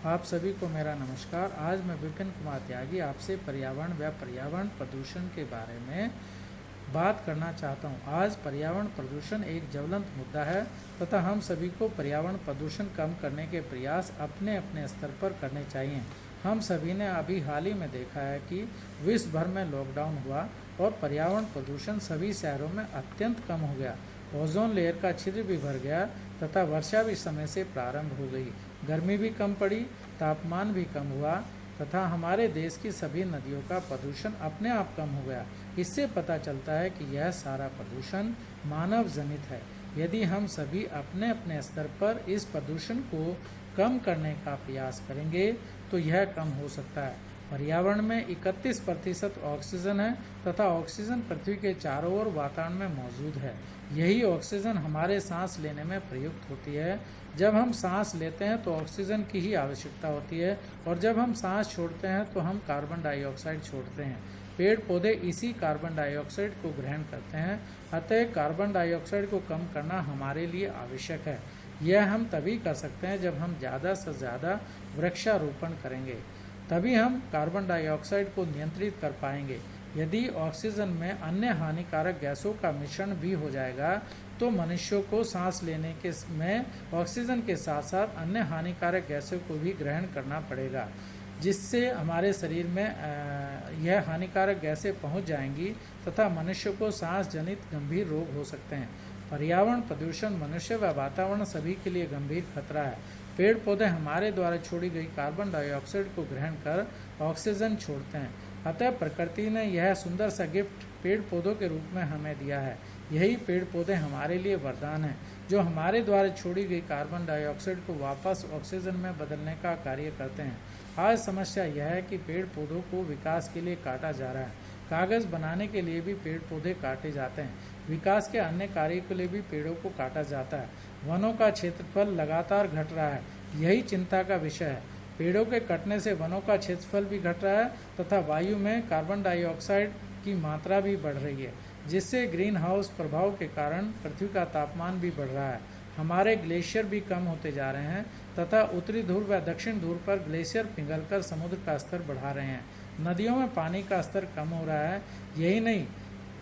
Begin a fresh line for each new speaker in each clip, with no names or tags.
आप सभी को मेरा नमस्कार। आज मैं विपिन कुमार त्यागी आपसे पर्यावरण व पर्यावरण प्रदूषण के बारे में बात करना चाहता हूँ। आज पर्यावरण प्रदूषण एक ज्वलंत मुद्दा है तथा हम सभी को पर्यावरण प्रदूषण कम करने के प्रयास अपने अपने स्तर पर करने चाहिए। हम सभी ने अभी हाल ही में देखा है कि विश्व भर में लॉकडाउन हुआ और पर्यावरण प्रदूषण सभी शहरों में अत्यंत कम हो गया। ओजोन लेयर का छिद्र भी भर गया तथा वर्षा भी समय से प्रारंभ हो गई। गर्मी भी कम पड़ी, तापमान भी कम हुआ तथा हमारे देश की सभी नदियों का प्रदूषण अपने आप कम हो गया। इससे पता चलता है कि यह सारा प्रदूषण मानव जनित है। यदि हम सभी अपने अपने स्तर पर इस प्रदूषण को कम करने का प्रयास करेंगे तो यह कम हो सकता है। पर्यावरण में 31% ऑक्सीजन है तथा ऑक्सीजन पृथ्वी के चारों ओर वातावरण में मौजूद है। यही ऑक्सीजन हमारे सांस लेने में प्रयुक्त होती है। जब हम सांस लेते हैं तो ऑक्सीजन की ही आवश्यकता होती है और जब हम सांस छोड़ते हैं तो हम कार्बन डाइऑक्साइड छोड़ते हैं। पेड़ पौधे इसी कार्बन डाइऑक्साइड को ग्रहण करते हैं, अतः कार्बन डाइऑक्साइड को कम करना हमारे लिए आवश्यक है। यह हम तभी कर सकते हैं जब हम ज़्यादा से ज़्यादा वृक्षारोपण करेंगे, तभी हम कार्बन डाइऑक्साइड को नियंत्रित कर पाएंगे। यदि ऑक्सीजन में अन्य हानिकारक गैसों का मिश्रण भी हो जाएगा तो मनुष्यों को सांस लेने के में ऑक्सीजन के साथ साथ अन्य हानिकारक गैसों को भी ग्रहण करना पड़ेगा, जिससे हमारे शरीर में यह हानिकारक गैसें पहुंच जाएंगी तथा मनुष्य को सांस जनित गंभीर रोग हो सकते हैं। पर्यावरण प्रदूषण मनुष्य व वातावरण सभी के लिए गंभीर खतरा है। पेड़ पौधे हमारे द्वारा छोड़ी गई कार्बन डाइऑक्साइड को ग्रहण कर ऑक्सीजन छोड़ते हैं, अतः प्रकृति ने यह सुंदर सा गिफ्ट पेड़ पौधों के रूप में हमें दिया है। यही पेड़ पौधे हमारे लिए वरदान है, जो हमारे द्वारा छोड़ी गई कार्बन डाइऑक्साइड को वापस ऑक्सीजन में बदलने का कार्य करते हैं। आज समस्या यह है कि पेड़ पौधों को विकास के लिए काटा जा रहा है। कागज़ बनाने के लिए भी पेड़ पौधे काटे जाते हैं। विकास के अन्य कार्यों के लिए भी पेड़ों को काटा जाता है। वनों का क्षेत्रफल लगातार घट रहा है, यही चिंता का विषय है। पेड़ों के कटने से वनों का क्षेत्रफल भी घट रहा है तथा वायु में कार्बन डाइऑक्साइड की मात्रा भी बढ़ रही है, जिससे ग्रीन हाउस प्रभाव के कारण पृथ्वी का तापमान भी बढ़ रहा है। हमारे ग्लेशियर भी कम होते जा रहे हैं तथा उत्तरी ध्रुव व दक्षिण ध्रुव पर ग्लेशियर पिघलकर समुद्र का स्तर बढ़ा रहे हैं। नदियों में पानी का स्तर कम हो रहा है। यही नहीं,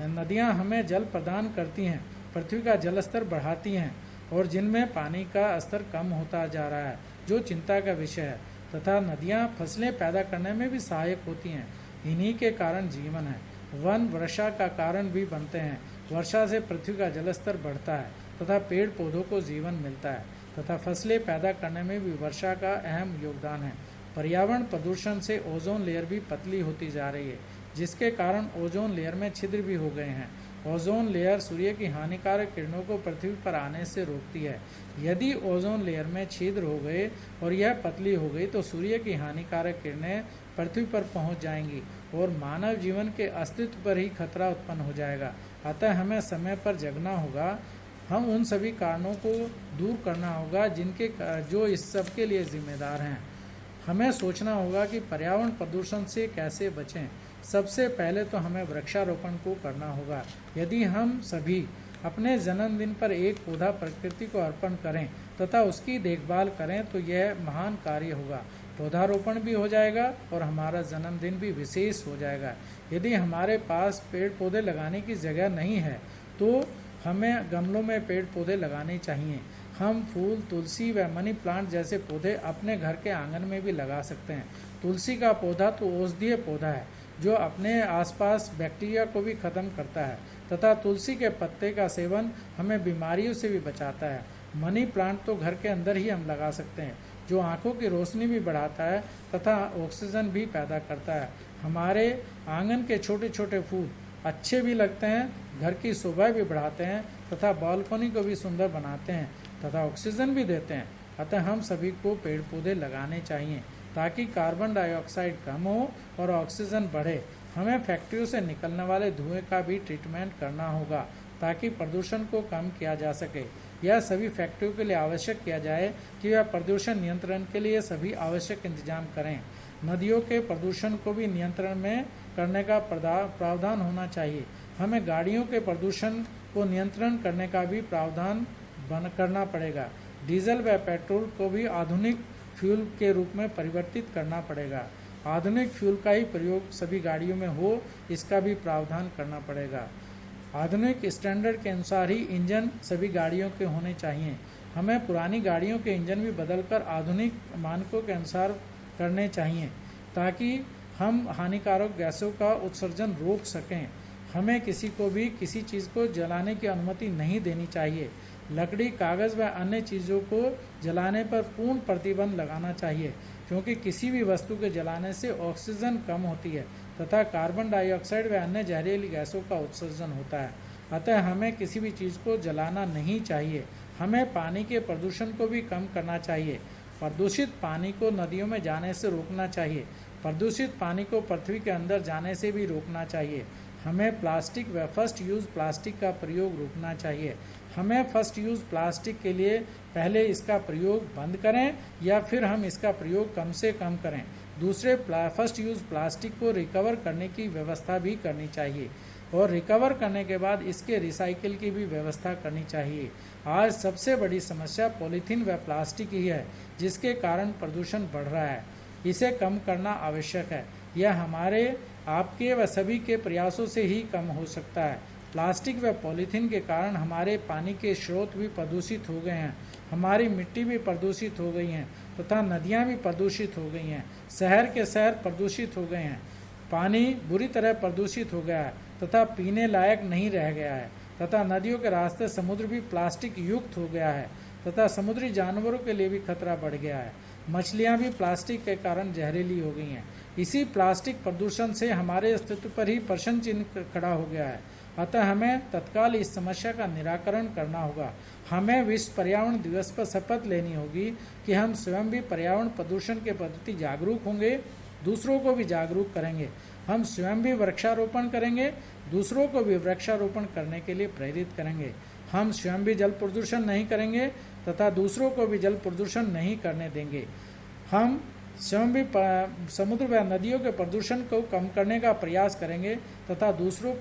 नदियां हमें जल प्रदान करती हैं, पृथ्वी का जल स्तर बढ़ाती हैं और जिनमें पानी का स्तर कम होता जा रहा है, जो चिंता का विषय है। तथा नदियां फसलें पैदा करने में भी सहायक होती हैं। इन्हीं के कारण जीवन है। वन वर्षा का कारण भी बनते हैं। वर्षा से पृथ्वी का जल स्तर बढ़ता है तथा पेड़ पौधों को जीवन मिलता है तथा फसलें पैदा करने में भी वर्षा का अहम योगदान है। पर्यावरण प्रदूषण से ओजोन लेयर भी पतली होती जा रही है, जिसके कारण ओजोन लेयर में छिद्र भी हो गए हैं। ओजोन लेयर सूर्य की हानिकारक किरणों को पृथ्वी पर आने से रोकती है। यदि ओजोन लेयर में छिद्र हो गए और यह पतली हो गई तो सूर्य की हानिकारक किरणें पृथ्वी पर पहुंच जाएंगी और मानव जीवन के अस्तित्व पर ही खतरा उत्पन्न हो जाएगा। अतः हमें समय पर जगना होगा। हम उन सभी कारणों को दूर करना होगा जो इस सब के लिए जिम्मेदार हैं। हमें सोचना होगा कि पर्यावरण प्रदूषण से कैसे बचें। सबसे पहले तो हमें वृक्षारोपण को करना होगा। यदि हम सभी अपने जन्मदिन पर एक पौधा प्रकृति को अर्पण करें तथा उसकी देखभाल करें तो यह महान कार्य होगा। पौधारोपण भी हो जाएगा और हमारा जन्मदिन भी विशेष हो जाएगा। यदि हमारे पास पेड़ पौधे लगाने की जगह नहीं है तो हमें गमलों में पेड़ पौधे लगाने चाहिए। हम फूल, तुलसी व मनी प्लांट जैसे पौधे अपने घर के आंगन में भी लगा सकते हैं। तुलसी का पौधा तो औषधीय पौधा है जो अपने आसपास बैक्टीरिया को भी खत्म करता है तथा तुलसी के पत्ते का सेवन हमें बीमारियों से भी बचाता है। मनी प्लांट तो घर के अंदर ही हम लगा सकते हैं, जो आंखों की रोशनी भी बढ़ाता है तथा ऑक्सीजन भी पैदा करता है। हमारे आंगन के छोटे छोटे फूल अच्छे भी लगते हैं, घर की शोभा भी बढ़ाते हैं तथा बालकनी को भी सुंदर बनाते हैं तथा ऑक्सीजन भी देते हैं। अतः हम सभी को पेड़ पौधे लगाने चाहिए ताकि कार्बन डाइऑक्साइड कम हो और ऑक्सीजन बढ़े। हमें फैक्ट्रियों से निकलने वाले धुएं का भी ट्रीटमेंट करना होगा ताकि प्रदूषण को कम किया जा सके। यह सभी फैक्ट्रियों के लिए आवश्यक किया जाए कि वह प्रदूषण नियंत्रण के लिए सभी आवश्यक इंतजाम करें। नदियों के प्रदूषण को भी नियंत्रण में करने का प्रावधान होना चाहिए। हमें गाड़ियों के प्रदूषण को नियंत्रण करने का भी प्रावधान करना पड़ेगा। डीजल व पेट्रोल को भी आधुनिक फ्यूल के रूप में परिवर्तित करना पड़ेगा। आधुनिक फ्यूल का ही प्रयोग सभी गाड़ियों में हो, इसका भी प्रावधान करना पड़ेगा। आधुनिक स्टैंडर्ड के अनुसार ही इंजन सभी गाड़ियों के होने चाहिए। हमें पुरानी गाड़ियों के इंजन भी बदलकर आधुनिक मानकों के अनुसार करने चाहिए ताकि हम हानिकारक गैसों का उत्सर्जन रोक सकें। हमें किसी को भी किसी चीज़ को जलाने की अनुमति नहीं देनी चाहिए। लकड़ी, कागज़ व अन्य चीज़ों को जलाने पर पूर्ण प्रतिबंध लगाना चाहिए, क्योंकि किसी भी वस्तु के जलाने से ऑक्सीजन कम होती है तथा कार्बन डाइऑक्साइड व अन्य जहरीली गैसों का उत्सर्जन होता है। अतः हमें किसी भी चीज़ को जलाना नहीं चाहिए। हमें पानी के प्रदूषण को भी कम करना चाहिए। प्रदूषित पानी को नदियों में जाने से रोकना चाहिए। प्रदूषित पानी को पृथ्वी के अंदर जाने से भी रोकना चाहिए। हमें प्लास्टिक व फर्स्ट यूज़ प्लास्टिक का प्रयोग रोकना चाहिए। हमें फर्स्ट यूज़ प्लास्टिक के लिए पहले इसका प्रयोग बंद करें या फिर हम इसका प्रयोग कम से कम करें। दूसरे फर्स्ट यूज़ प्लास्टिक को रिकवर करने की व्यवस्था भी करनी चाहिए और रिकवर करने के बाद इसके रिसाइकिल की भी व्यवस्था करनी चाहिए। आज सबसे बड़ी समस्या पॉलीथीन व प्लास्टिक ही है, जिसके कारण प्रदूषण बढ़ रहा है। इसे कम करना आवश्यक है। यह हमारे, आपके व सभी के प्रयासों से ही कम हो सकता है। प्लास्टिक व पॉलीथीन के कारण हमारे पानी के स्रोत भी प्रदूषित हो गए हैं, हमारी मिट्टी भी प्रदूषित हो गई हैं तथा नदियाँ भी प्रदूषित हो गई हैं। शहर के शहर प्रदूषित हो गए हैं। पानी बुरी तरह प्रदूषित हो गया है तथा पीने लायक नहीं रह गया है तथा नदियों के रास्ते समुद्र भी प्लास्टिक युक्त हो गया है तथा समुद्री जानवरों के लिए भी खतरा बढ़ गया है। मछलियाँ भी प्लास्टिक के कारण जहरीली हो गई हैं। इसी प्लास्टिक प्रदूषण से हमारे अस्तित्व पर ही प्रश्न चिन्ह खड़ा हो गया है। अतः हमें तत्काल इस समस्या का निराकरण करना होगा। हमें विश्व पर्यावरण दिवस पर शपथ लेनी होगी कि हम स्वयं भी पर्यावरण प्रदूषण के प्रति जागरूक होंगे, दूसरों को भी जागरूक करेंगे। हम स्वयं भी वृक्षारोपण करेंगे, दूसरों को भी वृक्षारोपण करने के लिए प्रेरित करेंगे। हम स्वयं भी जल प्रदूषण नहीं करेंगे तथा दूसरों को भी जल प्रदूषण नहीं करने देंगे। हम स्वयं भी समुद्र व नदियों के प्रदूषण को कम करने का प्रयास करेंगे तथा दूसरों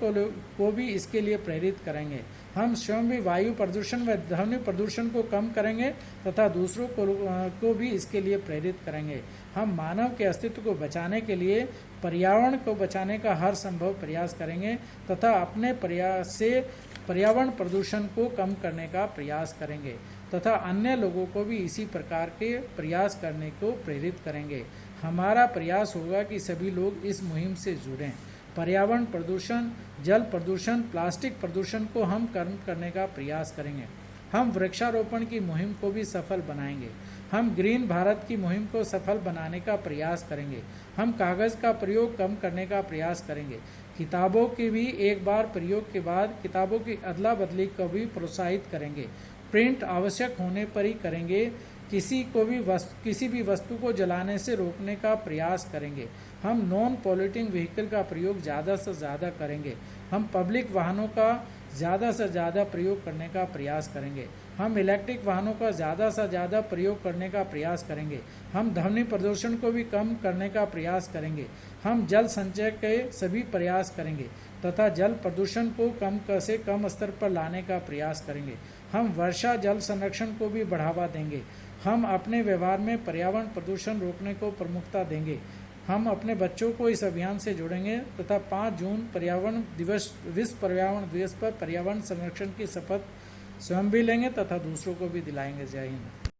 को भी इसके लिए प्रेरित करेंगे। हम स्वयं भी वायु प्रदूषण व ध्वनि प्रदूषण को कम करेंगे तथा दूसरों को भी इसके लिए प्रेरित करेंगे। हम मानव के अस्तित्व को बचाने के लिए पर्यावरण को बचाने का हर संभव प्रयास करेंगे तथा अपने प्रयास से पर्यावरण प्रदूषण को कम करने का प्रयास करेंगे तथा अन्य लोगों को भी इसी प्रकार के प्रयास करने को प्रेरित करेंगे। हमारा प्रयास होगा कि सभी लोग इस मुहिम से जुड़ें। पर्यावरण प्रदूषण, जल प्रदूषण, प्लास्टिक प्रदूषण को हम कम करने का प्रयास करेंगे। हम वृक्षारोपण की मुहिम को भी सफल बनाएंगे। हम ग्रीन भारत की मुहिम को सफल बनाने का प्रयास करेंगे। हम कागज़ का प्रयोग कम करने का प्रयास करेंगे। किताबों के भी एक बार प्रयोग के बाद किताबों की अदला बदली को भी प्रोत्साहित करेंगे। प्रिंट आवश्यक होने पर ही करेंगे। किसी भी वस्तु को जलाने से रोकने का प्रयास करेंगे। हम नॉन पॉल्यूटिंग व्हीकल का प्रयोग ज़्यादा से ज़्यादा करेंगे। हम पब्लिक वाहनों का ज़्यादा से ज़्यादा प्रयोग करने का प्रयास करेंगे। हम इलेक्ट्रिक वाहनों का ज़्यादा से ज़्यादा प्रयोग करने का प्रयास करेंगे। हम ध्वनि प्रदूषण को भी कम करने का प्रयास करेंगे। हम जल संचय के सभी प्रयास करेंगे तथा जल प्रदूषण को कम से कम स्तर पर लाने का प्रयास करेंगे। हम वर्षा जल संरक्षण को भी बढ़ावा देंगे। हम अपने व्यवहार में पर्यावरण प्रदूषण रोकने को प्रमुखता देंगे। हम अपने बच्चों को इस अभियान से जोड़ेंगे तथा 5 जून विश्व पर्यावरण दिवस पर पर्यावरण संरक्षण की शपथ स्वयं भी लेंगे तथा दूसरों को भी दिलाएंगे। जय हिंद।